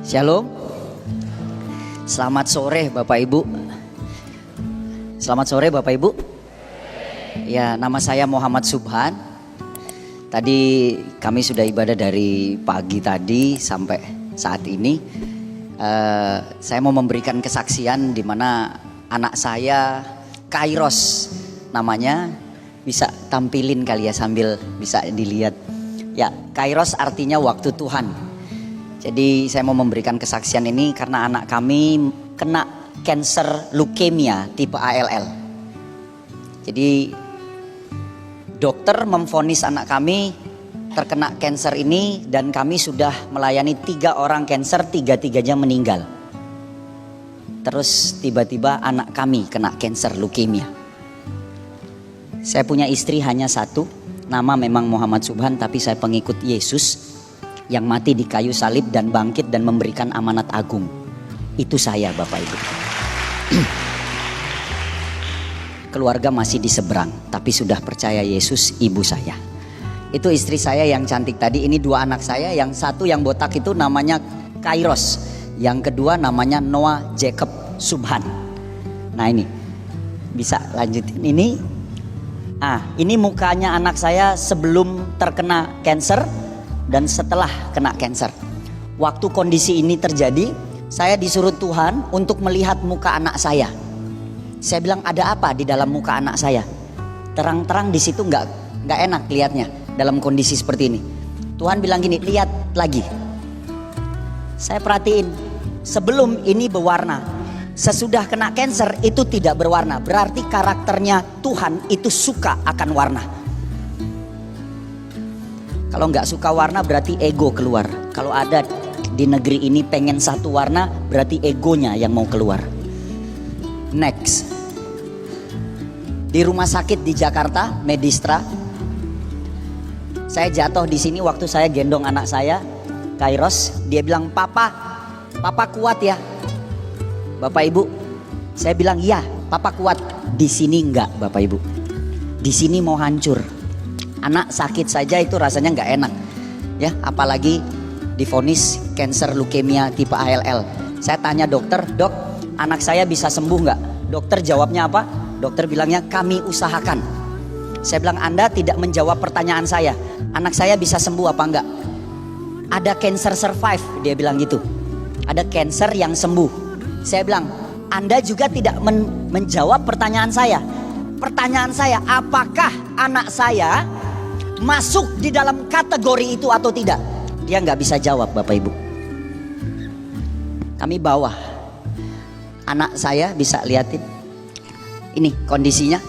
Shalom. Selamat sore Bapak Ibu. Selamat sore Bapak Ibu. Ya, nama saya Muhammad Subhan. Tadi kami sudah ibadah dari pagi tadi sampai saat ini. Saya mau memberikan kesaksian di mana anak saya Kairos namanya, bisa tampilin kali ya sambil bisa dilihat. Ya, Kairos artinya waktu Tuhan. Jadi saya mau memberikan kesaksian ini karena anak kami kena kanker leukemia tipe ALL. Jadi dokter memvonis anak kami terkena kanker ini dan kami sudah melayani 3 orang kanker, 3-3-nya meninggal. Terus tiba-tiba anak kami kena kanker leukemia. Saya punya istri hanya 1, nama memang Muhammad Subhan, tapi saya pengikut Yesus yang mati di kayu salib dan bangkit dan memberikan amanat agung. Itu saya Bapak Ibu. Keluarga masih di seberang, tapi sudah percaya Yesus ibu saya. Itu istri saya yang cantik tadi. Ini 2 anak saya, yang 1 yang botak itu namanya Kairos, yang kedua namanya Noah Jacob Subhan. Nah ini bisa lanjutin ini. Ini mukanya anak saya sebelum terkena kanker dan setelah kena kanker. Waktu kondisi ini terjadi, saya disuruh Tuhan untuk melihat muka anak saya. Saya bilang, ada apa di dalam muka anak saya? Terang-terang di situ nggak enak lihatnya dalam kondisi seperti ini. Tuhan bilang gini, lihat lagi. Saya perhatiin, sebelum ini berwarna, sesudah kena kanker itu tidak berwarna. Berarti karakternya Tuhan itu suka akan warna. Kalau nggak suka warna berarti ego keluar. Kalau ada di negeri ini pengen satu warna, berarti egonya yang mau keluar. Next, di rumah sakit di Jakarta, Medistra, saya jatuh di sini waktu saya gendong anak saya, Kairos. Dia bilang, papa kuat ya. Bapak Ibu, saya bilang iya, papa kuat. Di sini enggak Bapak Ibu. Di sini mau hancur. Anak sakit saja itu rasanya nggak enak, ya. Apalagi divonis kanker leukemia tipe ALL. Saya tanya dokter, dok, anak saya bisa sembuh nggak? Dokter jawabnya apa? Dokter bilangnya kami usahakan. Saya bilang Anda tidak menjawab pertanyaan saya. Anak saya bisa sembuh apa enggak? Ada kanker survive, dia bilang gitu. Ada kanker yang sembuh. Saya bilang Anda juga tidak menjawab pertanyaan saya. Pertanyaan saya, apakah anak saya masuk di dalam kategori itu atau tidak? Dia nggak bisa jawab Bapak Ibu. Kami bawa anak saya, bisa liatin ini kondisinya.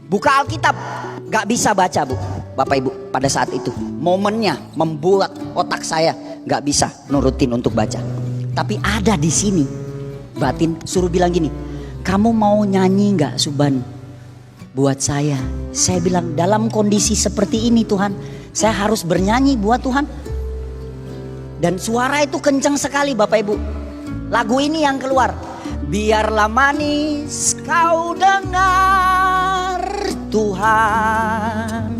Buka Alkitab nggak bisa baca Bu, Bapak Ibu. Pada saat itu momennya membuat otak saya nggak bisa nurutin untuk baca. Tapi ada di sini batin suruh bilang gini, kamu mau nyanyi nggak Subhan buat saya? Saya bilang dalam kondisi seperti ini Tuhan, saya harus bernyanyi buat Tuhan. Dan suara itu kencang sekali Bapak Ibu. Lagu ini yang keluar, biarlah manis kau dengar Tuhan,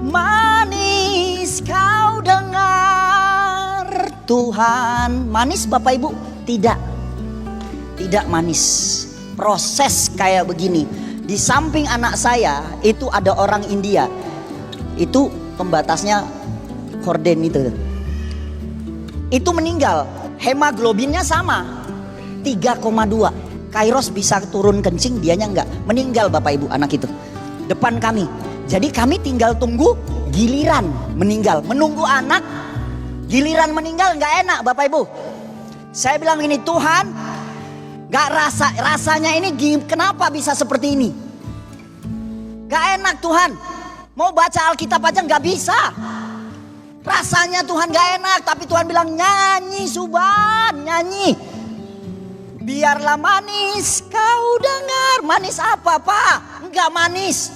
manis kau dengar Tuhan. Manis Bapak Ibu? Tidak manis. Proses kayak begini. Di samping anak saya itu ada orang India. Itu pembatasnya horden itu. Itu meninggal. Hemoglobinnya sama 3,2. Kairos bisa turun kencing, dianya enggak. Meninggal Bapak Ibu anak itu. Depan kami. Jadi kami tinggal tunggu giliran meninggal. Menunggu anak giliran meninggal enggak enak Bapak Ibu. Saya bilang ini, Tuhan, gak rasanya ini kenapa bisa seperti ini? Gak enak Tuhan. Mau baca Alkitab aja gak bisa. Rasanya Tuhan gak enak. Tapi Tuhan bilang nyanyi Subhan, nyanyi. Biarlah manis kau dengar. Manis apa Pak? Enggak manis.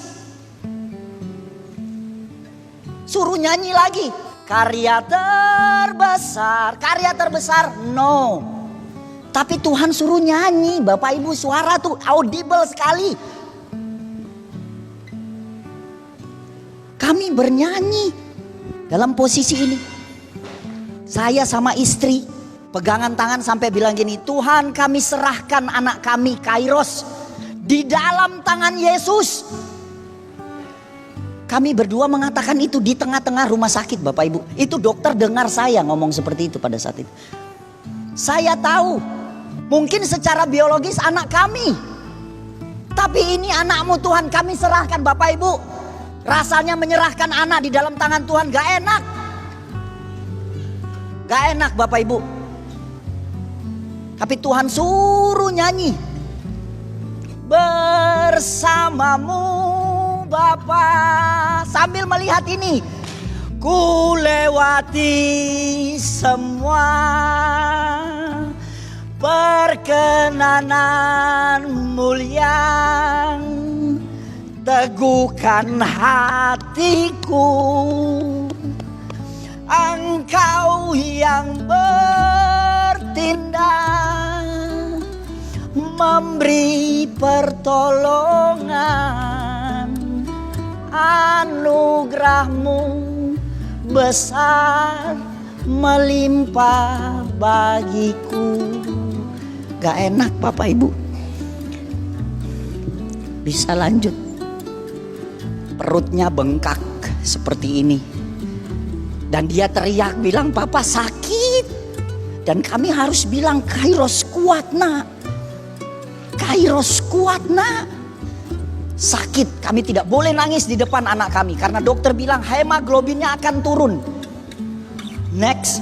Suruh nyanyi lagi. Karya terbesar no. Tapi Tuhan suruh nyanyi Bapak Ibu, suara tuh audible sekali. Kami bernyanyi dalam posisi ini. Saya sama istri pegangan tangan sampai bilang gini, Tuhan kami serahkan anak kami Kairos di dalam tangan Yesus. Kami berdua mengatakan itu di tengah-tengah rumah sakit Bapak Ibu. Itu dokter dengar saya ngomong seperti itu pada saat itu. Saya tahu mungkin secara biologis anak kami, tapi ini anakmu Tuhan, kami serahkan Bapak Ibu. Rasanya menyerahkan anak di dalam tangan Tuhan gak enak. Gak enak Bapak Ibu. Tapi Tuhan suruh nyanyi. Bersamamu Bapa, sambil melihat ini, ku lewati semua perkenananmu yang teguhkan hatiku. Engkau yang bertindak, memberi pertolongan, anugerahmu besar melimpah bagiku. Gak enak Bapak Ibu. Bisa lanjut. Perutnya bengkak seperti ini. Dan dia teriak bilang, Papa sakit. Dan kami harus bilang, Kairos kuat nak. Kairos kuat nak. Sakit, kami tidak boleh nangis di depan anak kami. Karena dokter bilang hemoglobinnya akan turun. Next.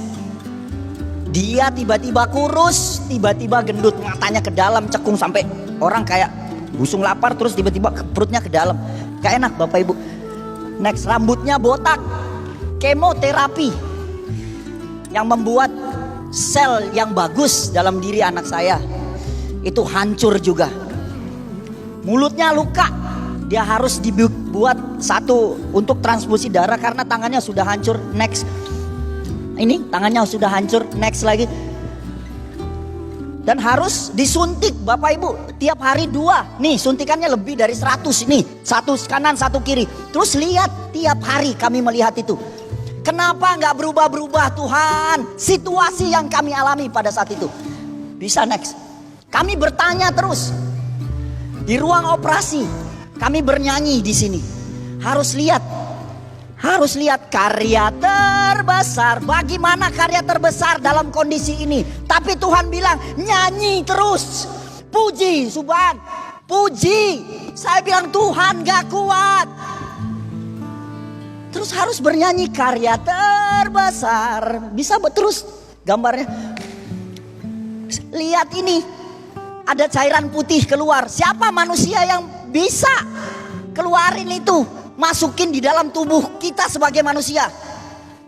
Dia tiba-tiba kurus, tiba-tiba gendut. Matanya ke dalam, cekung sampai orang kayak busung lapar. Terus tiba-tiba perutnya ke dalam. Gak enak Bapak Ibu. Next, rambutnya botak. Kemoterapi yang membuat sel yang bagus dalam diri anak saya itu hancur juga. Mulutnya luka, dia harus dibuat satu untuk transfusi darah karena tangannya sudah hancur. Next, ini tangannya sudah hancur. Next lagi, dan harus disuntik Bapak Ibu tiap hari 2. Nih suntikannya lebih dari 100 nih, satu kanan satu kiri. Terus lihat tiap hari kami melihat itu. Kenapa nggak berubah-berubah Tuhan situasi yang kami alami pada saat itu? Bisa next. Kami bertanya terus di ruang operasi. Kami bernyanyi di sini. Harus lihat karya terbesar. Bagaimana karya terbesar dalam kondisi ini? Tapi Tuhan bilang nyanyi terus, puji, subhan, puji. Saya bilang Tuhan gak kuat. Terus harus bernyanyi karya terbesar. Bisa terus gambarnya. Lihat ini. Ada cairan putih keluar. Siapa manusia yang bisa keluarin itu? Masukin di dalam tubuh kita sebagai manusia.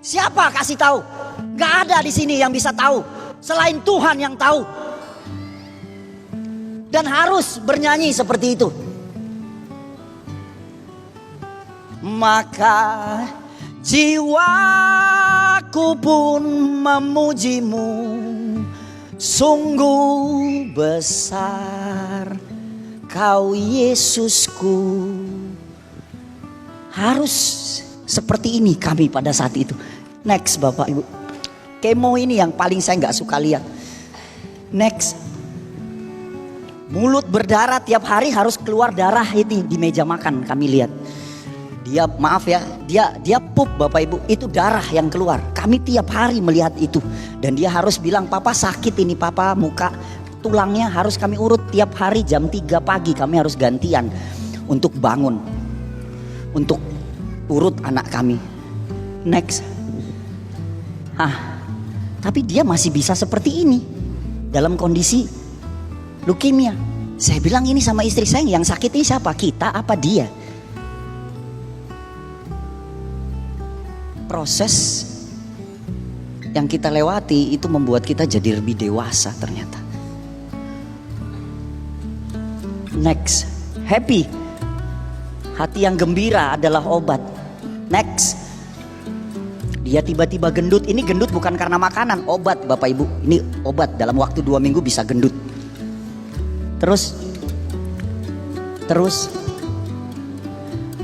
Siapa kasih tahu? Gak ada di sini yang bisa tahu. Selain Tuhan yang tahu. Dan harus bernyanyi seperti itu. Maka jiwaku pun memujimu, sungguh besar Kau Yesusku. Harus seperti ini kami pada saat itu. Next Bapak Ibu. Kemo ini yang paling saya gak suka lihat. Next. Mulut berdarah tiap hari harus keluar darah itu di meja makan kami lihat. Dia maaf ya, dia pup Bapak Ibu, itu darah yang keluar. Kami tiap hari melihat itu. Dan dia harus bilang, Papa sakit ini Papa, muka tulangnya harus kami urut tiap hari jam 3 pagi. Kami harus gantian untuk bangun, untuk urut anak kami. Next. Tapi dia masih bisa seperti ini dalam kondisi leukemia. Saya bilang ini sama istri saya, yang sakit ini siapa? Kita apa dia? Proses yang kita lewati itu membuat kita jadi lebih dewasa ternyata. Next, happy. Hati yang gembira adalah obat. Next, dia tiba-tiba gendut. Ini gendut bukan karena makanan, obat Bapak Ibu. Ini obat, dalam waktu 2 minggu bisa gendut. Terus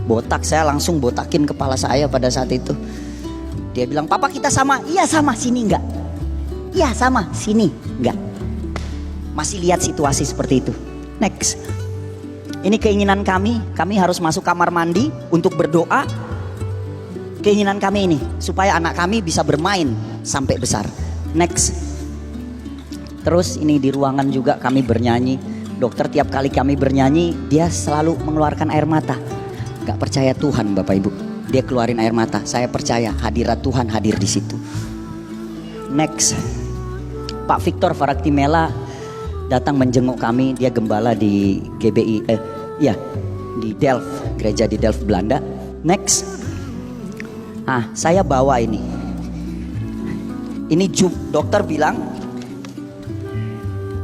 botak, saya langsung botakin kepala saya pada saat itu. Dia bilang, papa kita sama. Iya sama, sini enggak. Iya sama, sini enggak. Masih lihat situasi seperti itu. Next. Ini keinginan kami harus masuk kamar mandi untuk berdoa. Keinginan kami ini, supaya anak kami bisa bermain sampai besar. Next. Terus ini di ruangan juga kami bernyanyi. Dokter tiap kali kami bernyanyi, dia selalu mengeluarkan air mata. Gak percaya Tuhan Bapak Ibu. Dia keluarin air mata. Saya percaya hadirat Tuhan hadir di situ. Next. Pak Victor Faraktimela datang menjenguk kami. Dia gembala di GBI, di Delft, gereja di Delft Belanda. Next. Saya bawa ini. Ini dokter bilang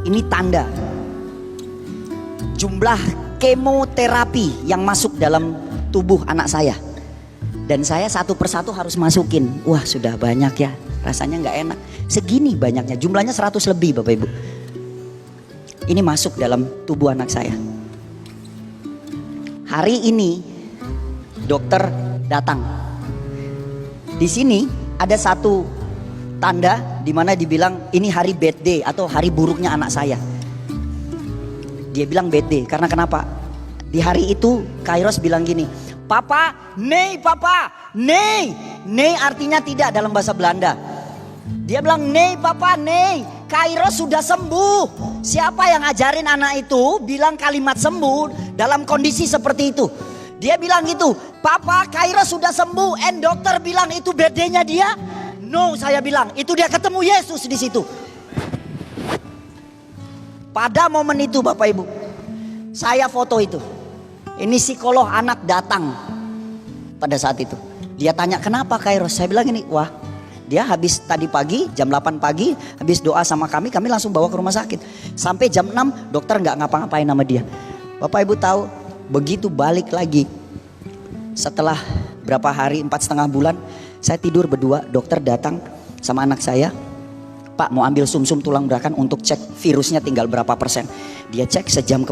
ini tanda jumlah kemoterapi yang masuk dalam tubuh anak saya. Dan saya satu persatu harus masukin. Wah, sudah banyak ya. Rasanya nggak enak. Segini banyaknya, jumlahnya 100 lebih Bapak Ibu. Ini masuk dalam tubuh anak saya. Hari ini dokter datang. Di sini ada satu tanda di mana dibilang ini hari bad day atau hari buruknya anak saya. Dia bilang bad day karena kenapa? Di hari itu Kairos bilang gini, papa, nei papa, nei. Nei artinya tidak dalam bahasa Belanda. Dia bilang nei papa, nei. Kairos sudah sembuh. Siapa yang ajarin anak itu bilang kalimat sembuh dalam kondisi seperti itu? Dia bilang gitu, papa Kairos sudah sembuh. And dokter bilang itu bad day-nya dia. No, saya bilang itu dia ketemu Yesus di situ. Pada momen itu Bapak Ibu, saya foto itu. Ini psikolog anak datang pada saat itu. Dia tanya kenapa Kairos? Saya bilang ini, wah dia habis tadi pagi jam 8 pagi habis doa sama kami langsung bawa ke rumah sakit. Sampai jam 6 dokter nggak ngapa-ngapain sama dia. Bapak Ibu tahu begitu balik lagi setelah berapa hari 4,5 bulan saya tidur berdua, dokter datang sama anak saya. Pak mau ambil sumsum tulang belakang untuk cek virusnya tinggal berapa persen. Dia cek sejam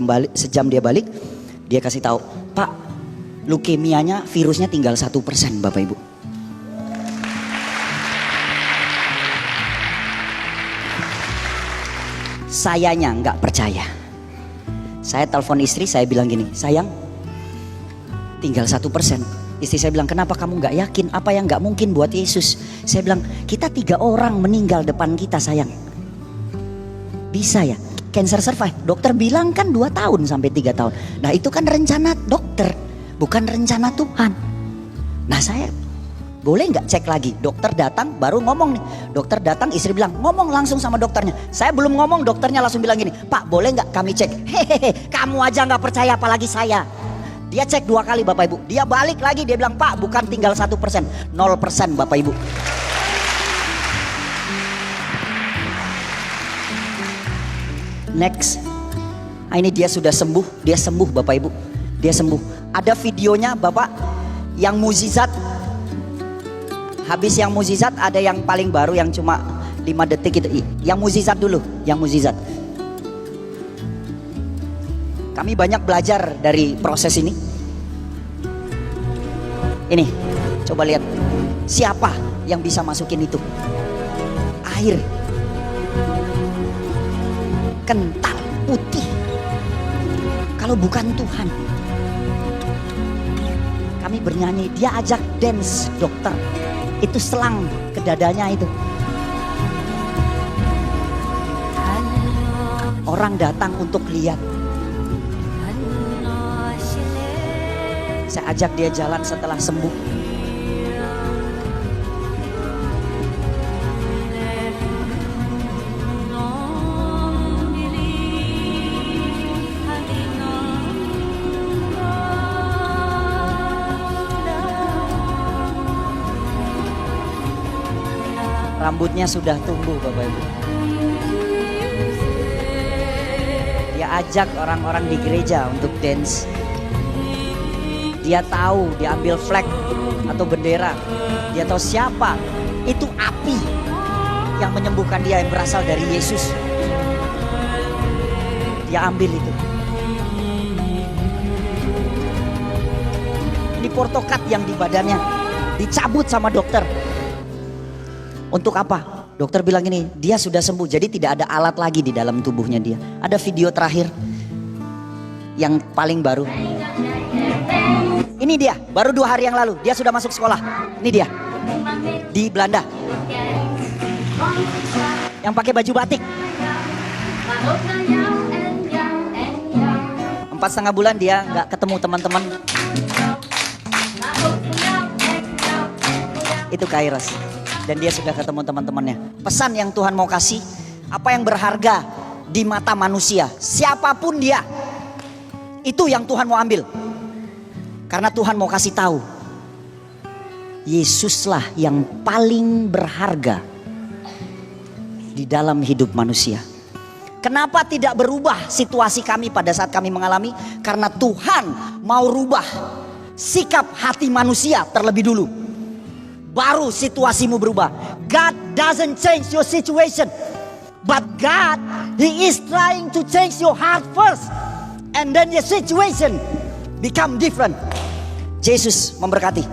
dia balik, dia kasih tahu, Pak leukemianya virusnya tinggal 1% Bapak Ibu. Sayanya nggak percaya. Saya telepon istri, saya bilang gini, sayang tinggal 1%. Istri saya bilang, kenapa kamu gak yakin? Apa yang gak mungkin buat Yesus? Saya bilang, kita 3 orang meninggal depan kita sayang. Bisa ya? Cancer survive. Dokter bilang kan 2 tahun sampai 3 tahun. Nah itu kan rencana dokter, bukan rencana Tuhan. Nah saya, boleh gak cek lagi? Dokter datang baru ngomong nih. Dokter datang, istri bilang, ngomong langsung sama dokternya. Saya belum ngomong, dokternya langsung bilang gini, Pak boleh gak kami cek? Hehehe, kamu aja gak percaya apalagi saya. Dia cek 2 kali Bapak Ibu. Dia balik lagi dia bilang, Pak bukan tinggal 1%, 0% Bapak Ibu. Next. Nah, ini dia sudah sembuh. Dia sembuh Bapak Ibu. Dia sembuh. Ada videonya Bapak yang mukjizat. Habis yang mukjizat ada yang paling baru yang cuma 5 detik itu. Yang mukjizat dulu. Yang mukjizat. Kami banyak belajar dari proses ini. Ini, coba lihat. Siapa yang bisa masukin itu? Air. Kental, putih. Kalau bukan Tuhan. Kami bernyanyi, dia ajak dance dokter. Itu selang ke dadanya itu. Orang datang untuk lihat. Saya ajak dia jalan setelah sembuh. Rambutnya sudah tumbuh Bapak Ibu. Dia ajak orang-orang di gereja untuk dance. Dia tahu, dia ambil flag atau bendera. Dia tahu siapa. Itu api yang menyembuhkan dia yang berasal dari Yesus. Dia ambil itu. Ini portokat yang di badannya dicabut sama dokter. Untuk apa? Dokter bilang ini, dia sudah sembuh. Jadi tidak ada alat lagi di dalam tubuhnya dia. Ada video terakhir yang paling baru. Ini dia, baru 2 hari yang lalu. Dia sudah masuk sekolah. Ini dia, di Belanda, yang pakai baju batik. 4,5 bulan dia nggak ketemu teman-teman. Itu Kairos. Dan dia sudah ketemu teman-temannya. Pesan yang Tuhan mau kasih, apa yang berharga di mata manusia, siapapun dia, itu yang Tuhan mau ambil. Karena Tuhan mau kasih tahu, Yesuslah yang paling berharga di dalam hidup manusia. Kenapa tidak berubah situasi kami pada saat kami mengalami? Karena Tuhan mau rubah sikap hati manusia terlebih dulu, baru situasimu berubah. God doesn't change your situation, but God, He is trying to change your heart first, and then your situation become different. Yesus memberkati.